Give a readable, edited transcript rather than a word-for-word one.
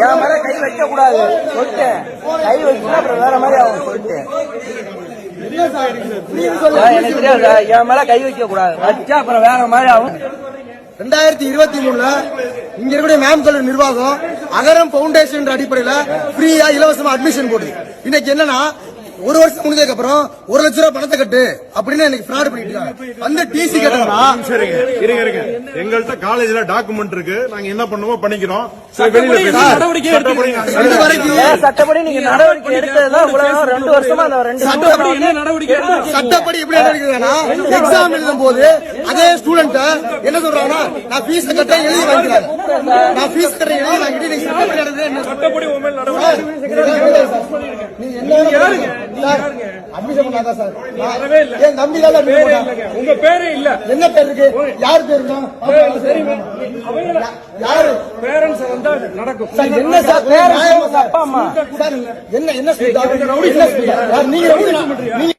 என் மேல கை வைக்க கூடாது சொல்லிட்டேன். கை வச்சா அப்புறம் வேற மாதிரி ஆகும் சொல்லிட்டு எனக்கு தெரியாது. என் மேல கை வைக்க கூடாது, வச்சா அப்புறம் வேற மாதிரி ஆகும். 2023 இங்க இருக்கக்கூடிய மேம் கல்லூரி நிர்வாகம் அகரம் பவுண்டேஷன் அடிப்படையில் ஃப்ரீயா இலவசமா அட்மிஷன் போடுது. இன்னைக்கு என்னன்னா ஒரு வருஷம் முடிஞ்சதுக்கு அப்புறம் 1 லட்சம் ரூபாய் பணத்தை கட்டு அப்படின்னு எனக்கு ஃப்ராட் பண்ணிட்டு இருக்காங்க. அந்த டிசி கட்டணா இருங்க எங்கள்கிட்ட காலேஜ்ல டாக்குமெண்ட் இருக்கு, நாங்க என்ன பண்ணுவோம் பண்ணிக்கிறோம். சட்டப்படி நீங்க நடவடிக்கை எடுத்ததுதான் 2 வருஷமா சட்டப்படி எப்படி நடவடிக்கைனா எக்ஸாம் எழுதும் போது அதே ஸ்டூடெண்ட் என்ன சொல்றாங்கன்னா நான் ஃபீஸ் கட்ட எழுதி வாங்கிக்கிறேன், நான் ஃபீஸ் கட்ட எழுதி வாங்கிட்டு நீங்க சட்டப்படி அட்மிஷன் பண்ணாதா சார்? என் தம்பி தான் உங்க பேரே இல்ல. என்ன பேர் இருக்கு? யார் பேர்? யாரு பேரண்ட்ஸ் வந்தா நடக்கும் சார். என்ன சார் பேரண்ட்ஸ் அப்பா அம்மா சார் என்ன என்ன நீங்க